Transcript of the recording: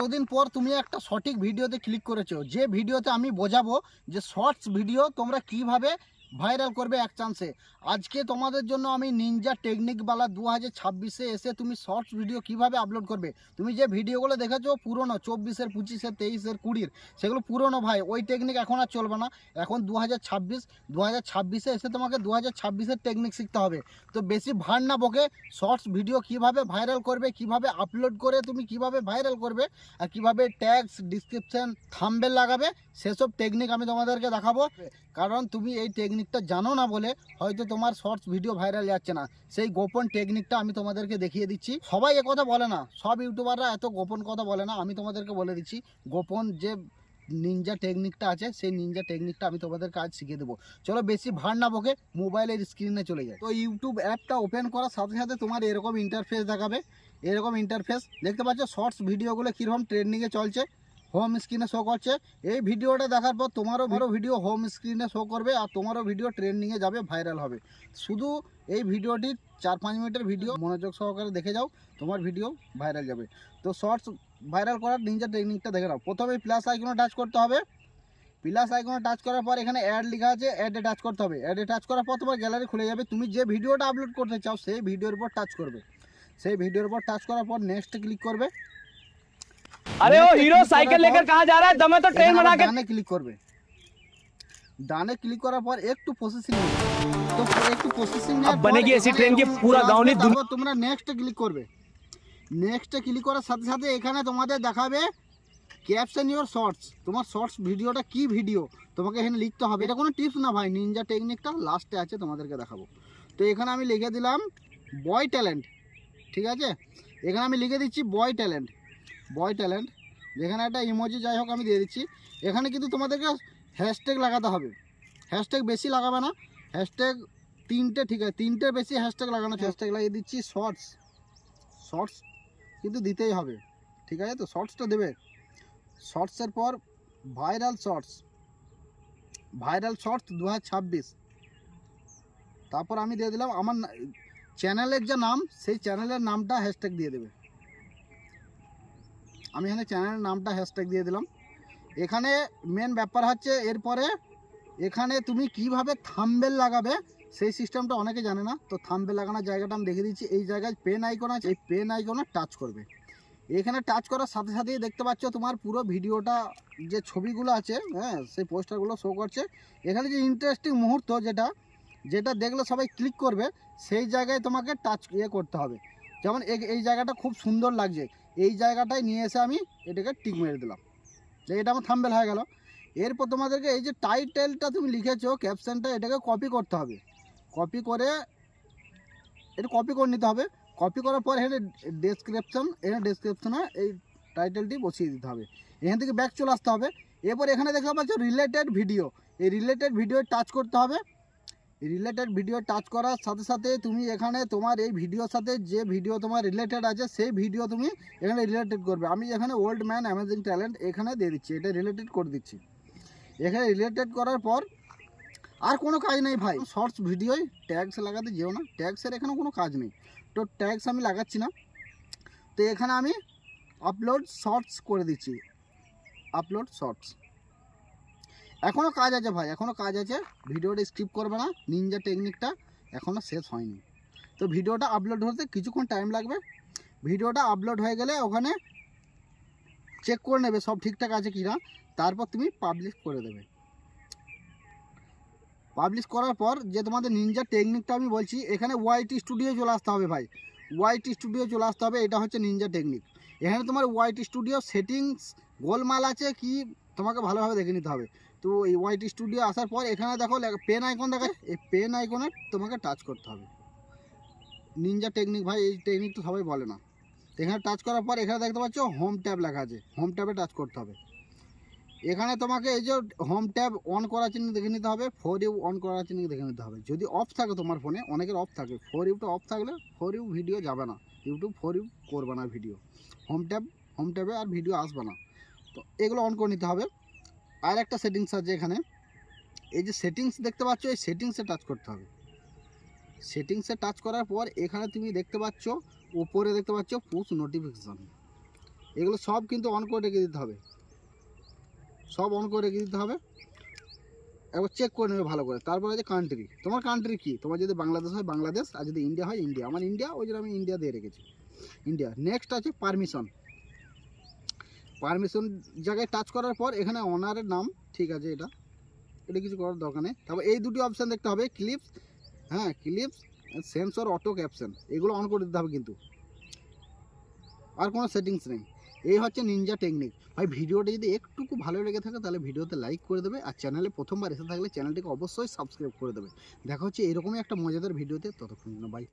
এতদিন পর তুমি একটা সঠিক ভিডিওতে ক্লিক করেছো, যে ভিডিওতে আমি বোঝাবো যে শর্টস ভিডিও তোমরা কিভাবে ভাইরাল করবে এক চান্সে। আজকে তোমাদের জন্য আমি নিনজা টেকনিকওয়ালা 2026-এ এসে তুমি শর্টস ভিডিও কিভাবে আপলোড করবে। তুমি যে ভিডিওগুলো দেখেছো পুরনো 24-এর 25-এর 23-এর 20-এর, সেগুলো পুরনো ভাই। ওই টেকনিক এখন আর চলবে না। এখন 2026-এ এসে তোমাকে 2026-এর টেকনিক শিখতে হবে। তো বেশি ভার না বকে শর্টস ভিডিও কিভাবে ভাইরাল করবে, কিভাবে আপলোড করে তুমি কিভাবে ভাইরাল করবে, আর কিভাবে ট্যাগস, ডিসক্রিপশন, থাম্বনেল লাগাবে, সেসব টেকনিক আমি তোমাদেরকে দেখাবো। কারণ তুমি এই টেকনিকটা জানো না বলে হয়তো তোমার শর্টস ভিডিও ভাইরাল যাচ্ছে না। সেই গোপন টেকনিকটা আমি তোমাদেরকে দেখিয়ে দিচ্ছি। সবাই এ কথা বলে না, সব ইউটিউবাররা এত গোপন কথা বলে না। আমি তোমাদেরকে বলে দিচ্ছি গোপন যে নিনজা টেকনিকটা আছে, সেই নিনজা টেকনিকটা আমি তোমাদেরকে আজ শিখিয়ে দেবো। চলো বেশি ভার না বকে মোবাইলের স্ক্রিনে চলে যায়। তো ইউটিউব অ্যাপটা ওপেন করার সাথে সাথে তোমার এরকম ইন্টারফেস দেখাবে। এরকম ইন্টারফেস দেখতে পাচ্ছ, শর্টস ভিডিওগুলো কীরকম ট্রেন্ডিংয়ে চলছে হোম স্ক্রিনে শো করছে। এই ভিডিওটা দেখার পর তোমারও ভিডিও হোম স্ক্রিনে শো করবে, আর তোমারও ভিডিও ট্রেন্ডিংয়ে যাবে, ভাইরাল হবে। শুধু এই ভিডিওটির 4-5 মিনিটের ভিডিও মনোযোগ সহকারে দেখে যাও, তোমার ভিডিও ভাইরাল যাবে। তো শর্টস ভাইরাল করার নিনজা টেকনিকটা দেখে নাও। প্রথমে প্লাস আইকনে টাচ করতে হবে। প্লাস আইকনে টাচ করার পর এখানে অ্যাড লেখা আছে, অ্যাডে টাচ করতে হবে। অ্যাডে টাচ করার পর তোমার গ্যালারি খুলে যাবে। তুমি যে ভিডিওটা আপলোড করতে চাও সেই ভিডিওর উপর টাচ করবে। সেই ভিডিওর উপর টাচ করার পর নেক্সট ক্লিক করবে। अरे वो हीरो साइकिल लेकर कहाँ जा रहा है? दमे तो ट्रेन बना के। ডানে ক্লিক করবে। ডানে ক্লিক করার পর একটু প্রসেসিং নেবে। তো একটু প্রসেসিং अब बनेगी ऐसी ट्रेन की पूरा गांव नहीं दुनिया। তোমরা নেক্সট ক্লিক করবে। নেক্সট ক্লিক করার সাথে সাথে এখানে তোমাদের দেখাবে ক্যাপশন ইওর শর্টস। তোমার শর্টস ভিডিওটা কি ভিডিও তোমাকে এখানে লিখতে হবে। এটা কোনো টিপস না ভাই, নিনজা টেকনিকটা লাস্টে আছে, তোমাদেরকে দেখাবো। তো এখানে আমি লিখে দিলাম বয় ট্যালেন্ট, ঠিক আছে। এখানে আমি লিখে দিচ্ছি বয় ট্যালেন্ট। বয় ট্যালেন্ট, যেখানে একটা ইমোজি যাই হোক আমি দিয়ে দিচ্ছি। এখানে কিন্তু তোমাদেরকে হ্যাশট্যাগ লাগাতে হবে। হ্যাশট্যাগ বেশি লাগাবে না, হ্যাশট্যাগ 3টে, ঠিক আছে, 3টের বেশি হ্যাশট্যাগ লাগানো। হ্যাশট্যাগ লাগিয়ে দিচ্ছি শর্টস। শর্টস কিন্তু দিতেই হবে, ঠিক আছে। তো শর্টসটা দেবে। শর্টসের পর ভাইরাল শর্টস, ভাইরাল শর্টস 2026। তারপর আমি দিয়ে দিলাম আমার চ্যানেলের যে নাম, সেই চ্যানেলের নামটা হ্যাশট্যাগ দিয়ে দেবে। আমি এখানে চ্যানেলের নামটা হ্যাশট্যাগ দিয়ে দিলাম। এখানে মেন ব্যাপার হচ্ছে এরপরে এখানে তুমি কিভাবে থাম্বনেল লাগাবে সেই সিস্টেমটা অনেকে জানে না। তো থাম্বনেল লাগানোর জায়গাটা আমি দেখে দিচ্ছি। এই জায়গায় পেন আইকন আছে, এই পেন আইকনে টাচ করবে। এখানে টাচ করার সাথে সাথেই দেখতে পাচ্ছ তোমার পুরো ভিডিওটা যে ছবিগুলো আছে, হ্যাঁ, সেই পোস্টারগুলো শো করছে। এখানে যে ইন্টারেস্টিং মুহূর্ত যেটা যেটা দেখলে সবাই ক্লিক করবে, সেই জায়গায় তোমাকে টাচ করতে হবে। যেমন এই জায়গাটা খুব সুন্দর লাগছে, এই জায়গাটায় নিয়ে এসে আমি এটাকে টিক মেরে দিলাম, যে এটা আমার থাম্বনেল হয়ে গেল। এরপর তোমাদেরকে এই যে টাইটেলটা তুমি লিখেছো ক্যাপশনটা, এটাকে কপি করতে হবে। কপি করে এটা কপি করে নিতে হবে। কপি করার পর এখানে ডেসক্রিপশনে এই টাইটেলটি বসিয়ে দিতে হবে। এখান থেকে ব্যাক চলে আসতে হবে। এরপর এখানে দেখতে পাচ্ছ রিলেটেড ভিডিও, এই রিলেটেড ভিডিও টাচ করতে হবে। রিলেটেড ভিডিও টাচ করার সাথে সাথে তুমি এখানে তোমার এই ভিডিওর সাথে যে ভিডিও তোমার রিলেটেড আছে সেই ভিডিও তুমি এখানে রিলেটেড করবে। আমি এখানে ওল্ড ম্যান অ্যামেজিং ট্যালেন্ট এখানে দিয়ে দিচ্ছি, এটা রিলেটেড করে দিচ্ছি। এখানে রিলেটেড করার পর আর কোনো কাজ নেই ভাই, শর্টস ভিডিওয় ট্যাগস লাগাতে যেও না, ট্যাগসের এখানে কোনো কাজ নেই। তো ট্যাগস আমি লাগাচ্ছি না। তো এখানে আমি আপলোড শর্টস করে দিচ্ছি, আপলোড শর্টস। এখনও কাজ আছে ভাই, এখনও কাজ আছে। ভিডিওটা স্কিপ করবে না, নিনজা টেকনিকটা এখনও শেষ হয়নি। তো ভিডিওটা আপলোড হতে কিছুক্ষণ টাইম লাগবে। ভিডিওটা আপলোড হয়ে গেলে ওখানে চেক করে নেবে সব ঠিকঠাক আছে কি না, তারপর তুমি পাবলিশ করে দেবে। পাবলিশ করার পর যে তোমাদের নিনজা টেকনিকটা আমি বলছি, এখানে ওয়াইটি স্টুডিও চলে আসতে হবে ভাই, ওয়াইটি স্টুডিও চলে আসতে হবে। এটা হচ্ছে নিনজা টেকনিক। এখানে তোমার ওয়াইটি স্টুডিও সেটিংস গোলমাল আছে কি তোমাকে ভালোভাবে দেখে নিতে হবে। তো এই ওয়াইটি স্টুডিও আসার পর এখানে দেখো পেন আইকন দেখায়, এই পেন আইকনে তোমাকে টাচ করতে হবে। নিনজা টেকনিক ভাই, এই টেকনিক তো সবাই বলে না। এখানে টাচ করার পর এখানে দেখতে পাচ্ছ হোম ট্যাব লেখা আছে, হোম ট্যাবে টাচ করতে হবে। এখানে তোমাকে এই যে হোম ট্যাব অন করার চিহ্ন দেখে নিতে হবে, ফর ইউ অন করার চিহ্ন দেখে নিতে হবে। যদি অফ থাকে তোমার ফোনে, অনেকের অফ থাকে, ফর ইউটা অফ থাকলে ফর ইউ ভিডিও যাবে না, ইউটিউব ফর ইউ করবে না ভিডিও। হোম ট্যাবে আর ভিডিও আসবে না। তো এগুলো অন করে নিতে হবে। আর একটা সেটিংস আছে এখানে, এই যে সেটিংস দেখতে পাচ্ছ, এই সেটিংসে টাচ করতে হবে। সেটিংসে টাচ করার পর এখানে তুমি দেখতে পাচ্ছ উপরে দেখতে পাচ্ছ পুশ নোটিফিকেশান, এগুলো সব কিন্তু অন করে রেখে দিতে হবে, সব অন করে রেখে দিতে হবে। একবার চেক করে নেবে ভালো করে। তারপর আছে কান্ট্রি, তোমার কান্ট্রি কি, তোমার যদি বাংলাদেশ হয় বাংলাদেশ, আর যদি ইন্ডিয়া হয় ইন্ডিয়া। আমার ইন্ডিয়া, ওই জন্য আমি ইন্ডিয়া দিয়ে রেখেছি, ইন্ডিয়া। নেক্সট আছে পারমিশন। পারমিশন জায়গায় টাচ করার পর এখানে ওনারের নাম, ঠিক আছে, এটা এটা কিছু করার দরকার নেই। তারপর এই দুটি অপশান দেখতে হবে, ক্লিপস, হ্যাঁ ক্লিপস, সেন্সর অটো ক্যাপশন, এগুলো অন করে দিতে হবে কিন্তু, আর কোনো সেটিংস নেই। এই হচ্ছে নিনজা টেকনিক। ভাই ভিডিওটা যদি একটুকু ভালো লেগে থাকে তাহলে ভিডিওতে লাইক করে দেবে, আর চ্যানেলে প্রথমবার এসে থাকলে চ্যানেলটিকে অবশ্যই সাবস্ক্রাইব করে দেবে। দেখা হচ্ছে এরকমই একটা মজাদার ভিডিওতে, ততক্ষণ বাই।